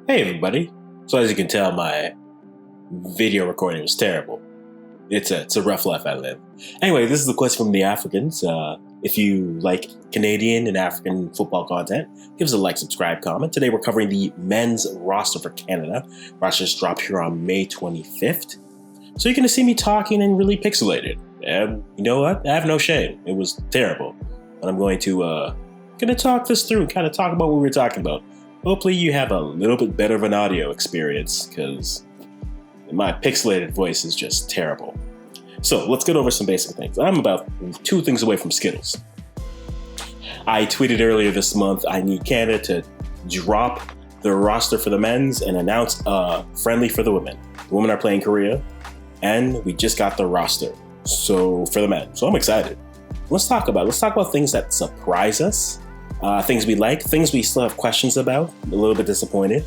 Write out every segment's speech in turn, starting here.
Hey everybody. So as you can tell, my video recording was terrible. It's a rough life I live. Anyway, this is a question from the Africans. If you like Canadian and African football content, give us a like, subscribe, comment. Today we're covering the men's roster for Canada. Rosters dropped here on May 25th. So you're going to see me talking and really pixelated. And you know what? I have no shame. It was terrible. But I'm going to talk this through, kind of talk about what we were talking about. Hopefully you have a little bit better of an audio experience, because my pixelated voice is just terrible. So let's get over some basic things. I'm about 2 things away from Skittles. I tweeted earlier this month I need Canada to drop the roster for the men's and announce a friendly for the women. The women are playing Korea, and we just got the roster. So for the men. So I'm excited. Let's talk about things that surprise us. Things we like, things we still have questions about, a little bit disappointed,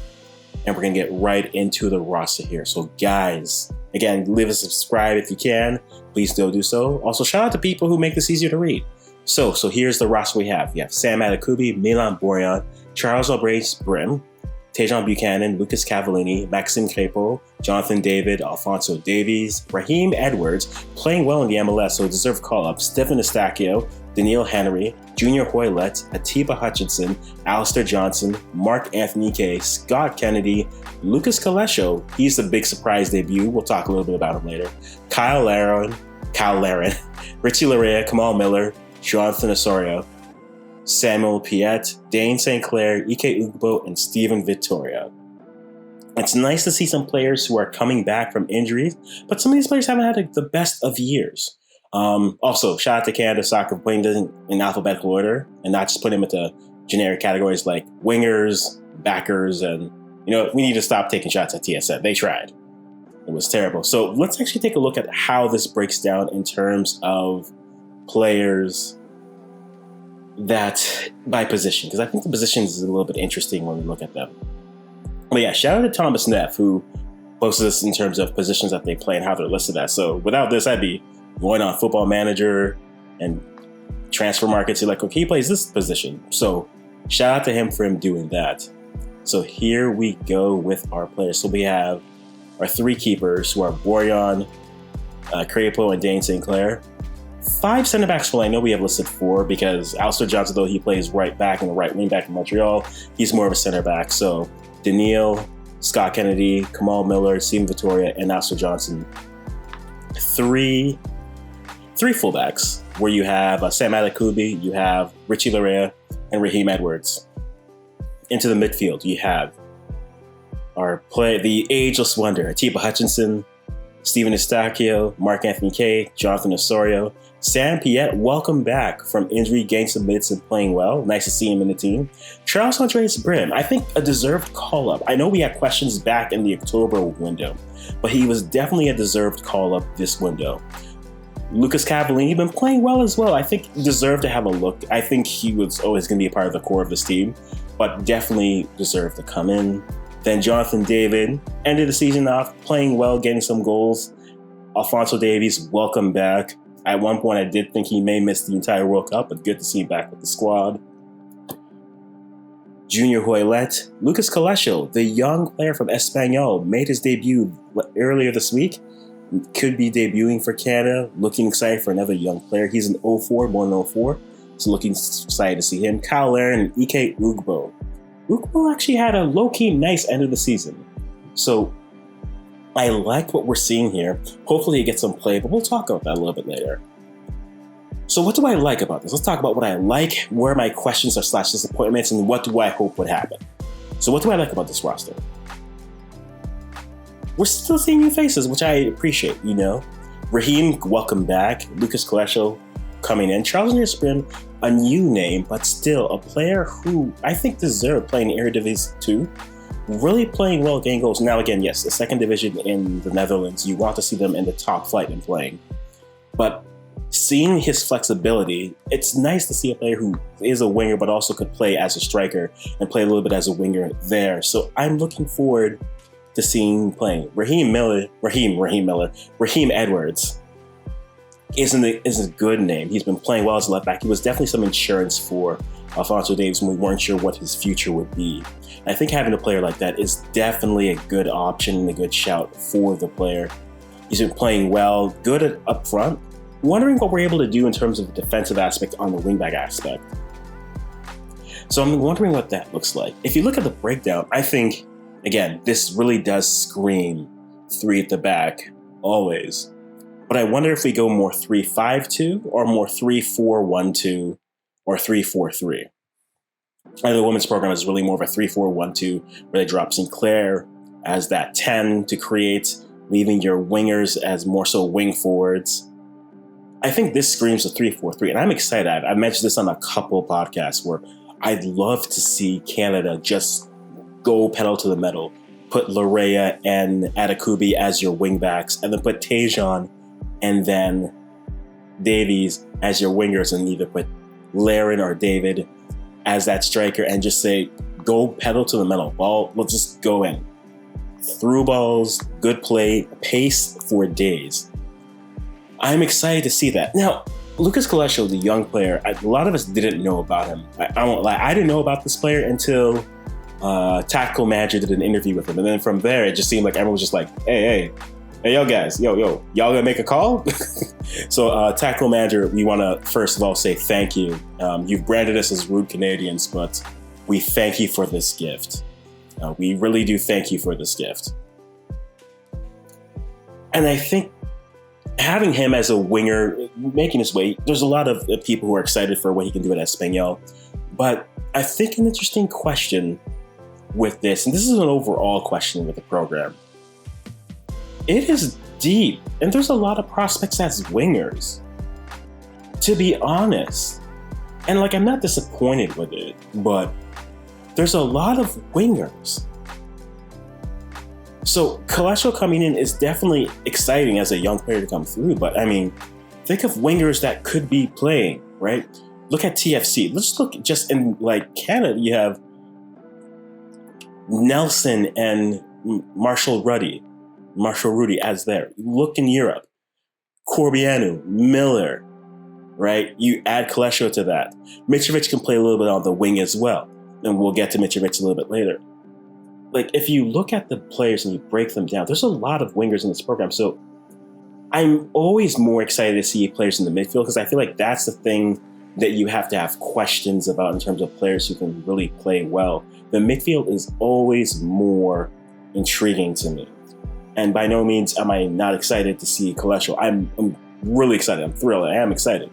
and we're going to get right into the roster here. So guys, again, leave a subscribe if you can. Please do so. Also, shout out to people who make this easier to read. So here's the roster we have. You have Sam Adekugbe, Milan Borjan, Charles Albrace Brim, Tejan Buchanan, Lucas Cavallini, Maxime Crépeau, Jonathan David, Alfonso Davies, Raheem Edwards, playing well in the MLS, so deserved call-up, Stephen Eustachio, Doneil Henry, Junior Hoylett, Atiba Hutchinson, Alistair Johnston, Mark Anthony K, Scott Kennedy, Luca Koleosho, he's the big surprise debut, we'll talk a little bit about him later, Kyle Laren, Richie Laryea, Kamal Miller, Jonathan Osorio, Samuel Piet, Dayne St. Clair, Adekugbe, and Steven Vitória. It's nice to see some players who are coming back from injuries, but some of these players haven't had the best of years. Also, shout out to Canada Soccer for putting them in alphabetical order and not just putting them into generic categories like wingers, backers, and we need to stop taking shots at TSN. They tried. It was terrible. So let's actually take a look at how this breaks down in terms of players that by position, because I think the positions is a little bit interesting when we look at them. But yeah, shout out to Thomas Neff, who posted this in terms of positions that they play and how they're listed as. So without this, I'd be going on Football Manager and transfer markets. You're like, okay, he plays this position. So shout out to him for him doing that. So here we go with our players. So we have our 3 keepers, who are Borjan, Crépeau, and Dayne St. Clair. 5 center backs. Well, I know we have listed 4 because Alistair Johnston, though he plays right back and the right wing back in Montreal, he's more of a center back. So Doneil, Scott Kennedy, Kamal Miller, Steven Vitória, and Alistair Johnston. 3 fullbacks, where you have Sam Adekugbe, you have Richie Laryea, and Raheem Edwards. Into the midfield, you have the ageless wonder, Atiba Hutchinson, Stephen Eustachio, Mark Anthony K, Jonathan Osorio, Sam Piet, welcome back from injury, gained some minutes and playing well. Nice to see him in the team. Charles Albrace Brim, I think a deserved call-up. I know we had questions back in the October window, but he was definitely a deserved call-up this window. Lucas Cavallini, been playing well as well. I think he deserved to have a look. I think he was always going to be a part of the core of this team, but definitely deserved to come in. Then Jonathan David, ended the season off playing well, getting some goals. Alfonso Davies, welcome back. At one point, I did think he may miss the entire World Cup, but good to see him back with the squad. Junior Hoylett, Lucas Koleosho, the young player from Espanyol, made his debut earlier this week. Could be debuting for Canada. Looking excited for another young player. He's an 04, born in 04. So looking excited to see him. Kyle Laren and Adekugbe. Adekugbe actually had a low-key nice end of the season. So I like what we're seeing here. Hopefully he gets some play, but we'll talk about that a little bit later. So what do I like about this? Let's talk about what I like, where my questions are / disappointments, and what do I hope would happen. So what do I like about this roster? We're still seeing new faces, which I appreciate, Raheem, welcome back. Lucas Koleosho coming in. Charles Albrace Brim, a new name, but still a player who I think deserved playing in Eredivisie 2. Really playing well, getting goals. Now again, yes, the 2nd division in the Netherlands, you want to see them in the top flight and playing. But seeing his flexibility, it's nice to see a player who is a winger, but also could play as a striker and play a little bit as a winger there. So I'm looking forward to seeing playing. Raheem Edwards is a good name. He's been playing well as a left back. He was definitely some insurance for Alfonso Davies when we weren't sure what his future would be. I think having a player like that is definitely a good option and a good shout for the player. He's been playing well, good up front. Wondering what we're able to do in terms of the defensive aspect on the wingback aspect. So I'm wondering what that looks like. If you look at the breakdown, I think, again, this really does scream 3 at the back, always. But I wonder if we go more 3-5-2 or more 3-4-1-2 or 3-4-3. I know the women's program is really more of a 3-4-1-2 where they drop Clair as that 10 to create, leaving your wingers as more so wing forwards. I think this screams a 3-4-3, and I'm excited. I've mentioned this on a couple podcasts where I'd love to see Canada just go pedal to the metal, put Laryea and Adekugbe as your wingbacks, and then put Jahn and then Davies as your wingers, and either put Laryea or David as that striker, and just say, go pedal to the metal. Ball, let's just go in. Through balls, good play, pace for days. I'm excited to see that. Now, Luca Koleosho, the young player, a lot of us didn't know about him. I won't lie, I didn't know about this player until Tactical Manager did an interview with him. And then from there, it just seemed like everyone was just like, hey, yo guys, yo, y'all gonna make a call? So Tactical Manager, we wanna first of all say thank you. You've branded us as rude Canadians, but we thank you for this gift. We really do thank you for this gift. And I think having him as a winger, making his way, there's a lot of people who are excited for what he can do at Espanyol. But I think an interesting question with this, and this is an overall question with the program, it is deep, and there's a lot of prospects as wingers, to be honest. And I'm not disappointed with it, but there's a lot of wingers. So Koleosho coming in is definitely exciting as a young player to come through, but I mean, think of wingers that could be playing, right? Look at TFC. Let's look just in Canada, you have Nelson and Marshall Rudy as there. Look in Europe, Corbianu, Miller, right? You add Koleosho to that. Mitrovic can play a little bit on the wing as well, and we'll get to Mitrovic a little bit later. If you look at the players and you break them down, there's a lot of wingers in this program. So I'm always more excited to see players in the midfield because I feel like that's the thing that you have to have questions about in terms of players who can really play well. The midfield is always more intriguing to me. And by no means am I not excited to see Koleosho. I'm really excited. I'm thrilled. I am excited.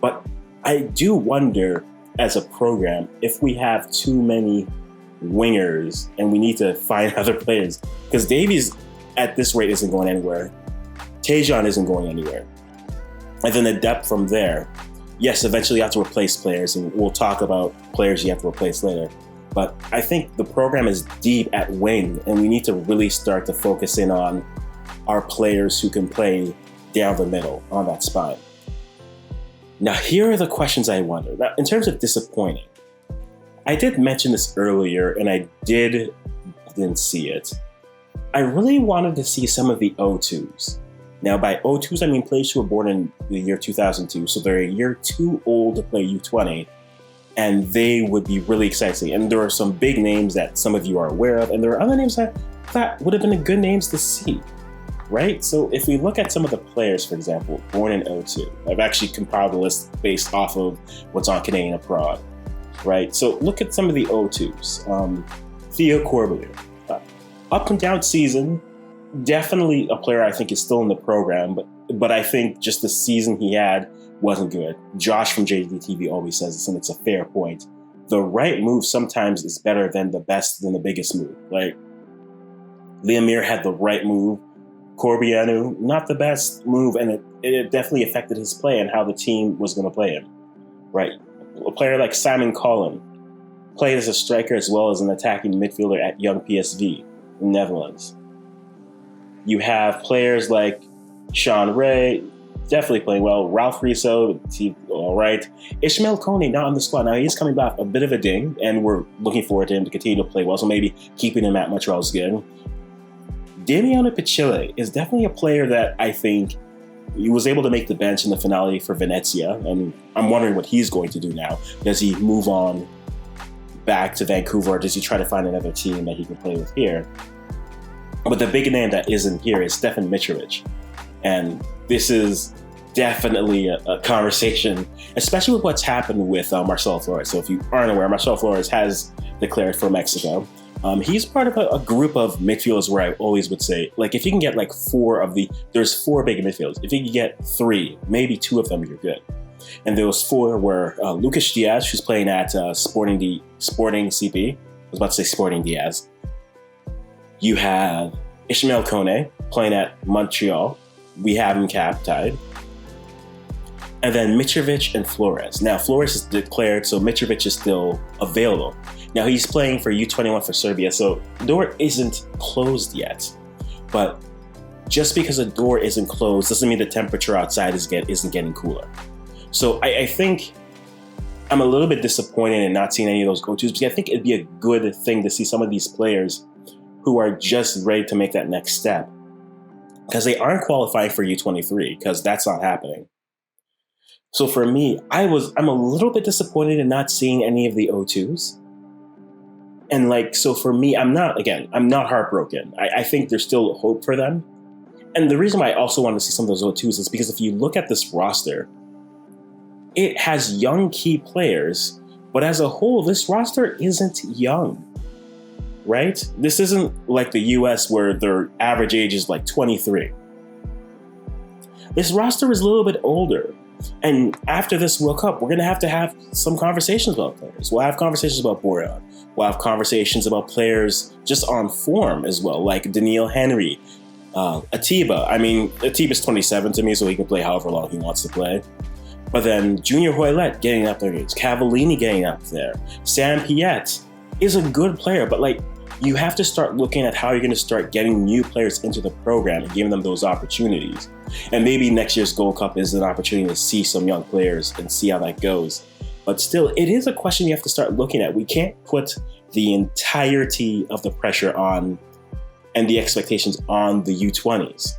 But I do wonder as a program if we have too many wingers and we need to find other players, because Davies at this rate isn't going anywhere. Jahn isn't going anywhere. And then the depth from there, yes, eventually you have to replace players, and we'll talk about players you have to replace later. But I think the program is deep at wing, and we need to really start to focus in on our players who can play down the middle on that spine. Now, here are the questions I wonder. Now, in terms of disappointing, I did mention this earlier, and I didn't see it. I really wanted to see some of the 02's. Now, by 02's, I mean players who were born in the year 2002, so they're a year too old to play U20, and they would be really exciting. And there are some big names that some of you are aware of, and there are other names that would have been good names to see, right? So if we look at some of the players, for example, born in 02, I've actually compiled a list based off of what's on Canadian Abroad. Right, so look at some of the 02's. Theo Corbin, up and down season, definitely a player I think is still in the program, but I think just the season he had wasn't good. Josh from JDTV always says this, and it's a fair point. The right move sometimes is better than the biggest move. Liamir had the right move. Corbianu, not the best move, and it definitely affected his play and how the team was going to play him. Right. A player like Simon Collin played as a striker as well as an attacking midfielder at Young PSV in the Netherlands. You have players like Sean Ray, definitely playing well. Ralph Riso, all right. Ishmael Kone, not on the squad. Now, he's coming back a bit of a ding, and we're looking forward to him to continue to play well, so maybe keeping him at Montreal is good. Damiano Pichile is definitely a player that I think he was able to make the bench in the finale for Venezia, and I'm wondering what he's going to do now. Does he move on back to Vancouver, or does he try to find another team that he can play with here? But the big name that isn't here is Stefan Mitrovic. And this is definitely a conversation, especially with what's happened with Marcelo Flores. So if you aren't aware, Marcelo Flores has declared for Mexico. He's part of a group of midfielders where I always would say, like, if you can get like there's four big midfielders. If you can get three, maybe two of them, you're good. And those four were Lucas Diaz, who's playing at Sporting CP. I was about to say Sporting Diaz. You have Ismael Kone playing at Montreal. We have him cap-tied. And then Mitrovic and Flores. Now, Flores is declared, so Mitrovic is still available. Now, he's playing for U21 for Serbia, so the door isn't closed yet. But just because the door isn't closed doesn't mean the temperature outside isn't getting cooler. So I think I'm a little bit disappointed in not seeing any of those go-tos, because I think it'd be a good thing to see some of these players who are just ready to make that next step, because they aren't qualifying for U23, because that's not happening. So for me, I'm a little bit disappointed in not seeing any of the O2s. And so for me, I'm not heartbroken. I think there's still hope for them. And the reason why I also want to see some of those O2s is because if you look at this roster, it has young key players, but as a whole, this roster isn't young, right? This isn't like the US where their average age is like 23. This roster is a little bit older. And after this World Cup, we're going to have some conversations about players. We'll have conversations about Borjan. We'll have conversations about players just on form as well, like Doneil Henry, Atiba. I mean, Atiba's 27 to me, so he can play however long he wants to play. But then Junior Hoylett getting up there, Cavallini getting up there. Sam Piet is a good player, but you have to start looking at how you're going to start getting new players into the program and giving them those opportunities. And maybe next year's Gold Cup is an opportunity to see some young players and see how that goes. But still, it is a question you have to start looking at. We can't put the entirety of the pressure on and the expectations on the U20s.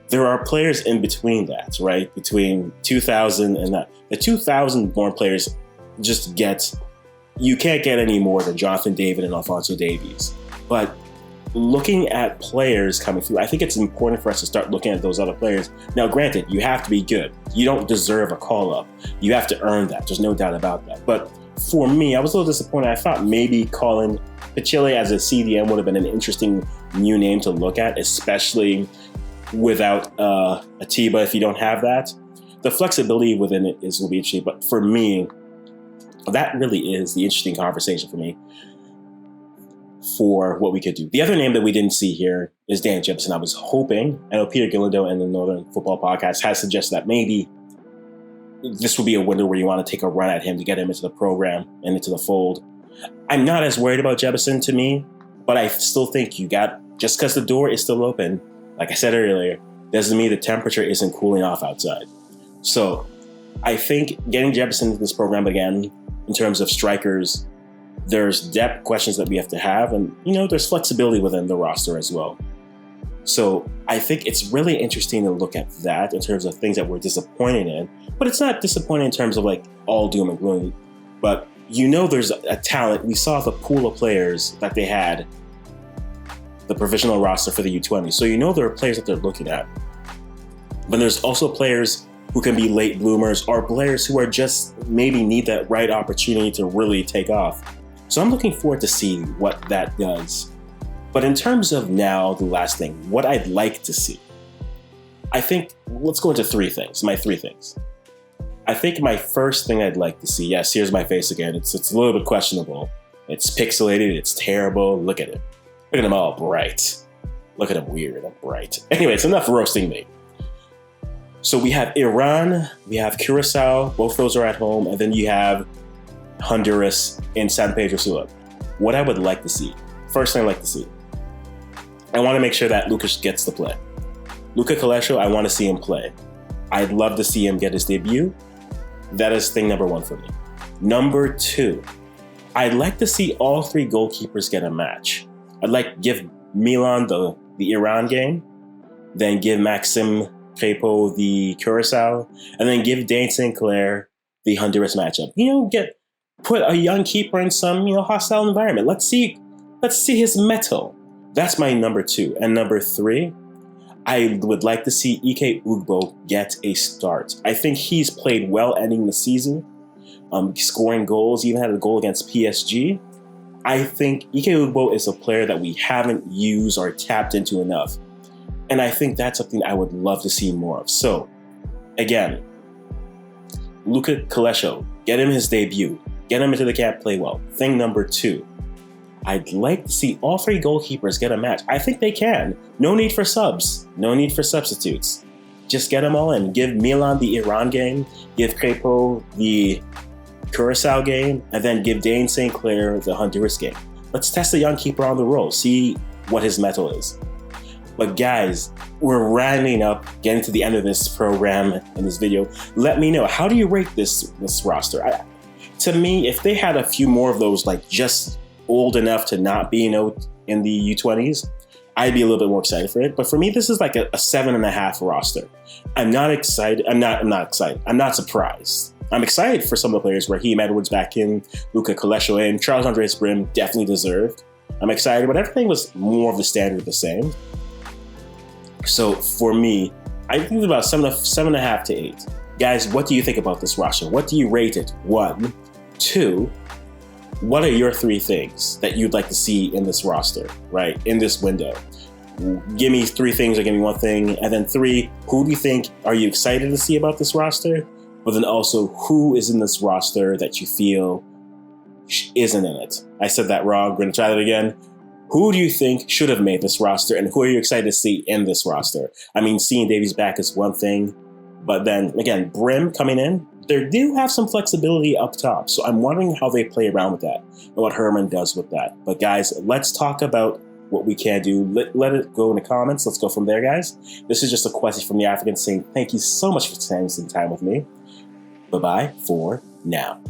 There are players in between that, right? Between 2000 and that. The 2000 born players you can't get any more than Jonathan David and Alfonso Davies. But looking at players coming through, I think it's important for us to start looking at those other players. Now, granted, you have to be good. You don't deserve a call-up. You have to earn that. There's no doubt about that. But for me, I was a little disappointed. I thought maybe calling Pachile as a CDM would have been an interesting new name to look at, especially without Atiba if you don't have that. The flexibility within it will be interesting. But for me, that really is the interesting conversation for me for what we could do. The other name that we didn't see here is Dan Jefferson. I was hoping, I know Peter Galindo and the Northern Football Podcast has suggested that maybe this would be a window where you want to take a run at him to get him into the program and into the fold. I'm not as worried about Jefferson to me, but I still think just because the door is still open, like I said earlier, doesn't mean the temperature isn't cooling off outside. So I think getting Jefferson into this program again, in terms of strikers, there's depth questions that we have to have, and there's flexibility within the roster as well. So I think it's really interesting to look at that in terms of things that we're disappointed in, but it's not disappointing in terms of all doom and gloom. But there's a talent. We saw the pool of players that they had, the provisional roster for the U20. So there are players that they're looking at. But there's also players who can be late bloomers, or players who are just maybe need that right opportunity to really take off. So I'm looking forward to seeing what that does. But in terms of now, the last thing, what I'd like to see, I think, let's go into my three things. I think my first thing I'd like to see, yes, here's my face again. It's a little bit questionable. It's pixelated, it's terrible. Look at it. Look at them all bright. Look at them weird and bright. Anyway, it's enough roasting me. So we have Iran, we have Curaçao, both those are at home, and then you have Honduras in San Pedro Sula. What I would like to see, first thing I'd like to see, I want to make sure that Lucas gets to play. Luca Koleosho, I want to see him play. I'd love to see him get his debut. That is thing number one for me. Number two, I'd like to see all three goalkeepers get a match. I'd like to give Milan the Iran game, then give Maxime Crépeau the Curaçao, and then give Dayne Sinclair the Honduras matchup. Put a young keeper in some hostile environment. Let's see his mettle. That's my number 2. And number 3, I would like to see Ike Ugbo get a start. I think he's played well ending the season, scoring goals, even had a goal against PSG. I think Ike Ugbo is a player that we haven't used or tapped into enough. And I think that's something I would love to see more of. So, again, Luca Koleosho, get him his debut. Get him into the camp, play well. Thing number 2, I'd like to see all 3 goalkeepers get a match. I think they can. No need for subs. No need for substitutes. Just get them all in. Give Milan the Iran game. Give Crépeau the Curaçao game. And then give Dayne Sinclair the Honduras game. Let's test the young keeper on the roll. See what his mettle is. But guys, we're rounding up, getting to the end of this program and this video. Let me know, how do you rate this roster? To me, if they had a few more of those, like just old enough to not be in the U20s, I'd be a little bit more excited for it. But for me, this is like a 7.5 roster. I'm not excited. I'm not excited. I'm not surprised. I'm excited for some of the players. Raheem Edwards back in, Luca Koleosho in, Charles Andreas Brim definitely deserved. I'm excited, but everything was more of the standard the same. So for me, I think it's about 7.5 to 8. Guys, what do you think about this roster? What do you rate it? 1, 2, what are your 3 things that you'd like to see in this roster, right? In this window. Give me 3 things or give me 1 thing. And then 3, who do you think are you excited to see about this roster? But then also, who is in this roster that you feel isn't in it? I said that wrong. We're going to try that again. Who do you think should have made this roster, and who are you excited to see in this roster? I mean, seeing Davies back is one thing, but then, again, Brim coming in, they do have some flexibility up top, so I'm wondering how they play around with that and what Herman does with that. But guys, let's talk about what we can do. Let it go in the comments. Let's go from there, guys. This is just a question from the Africans saying thank you so much for spending some time with me. Bye-bye for now.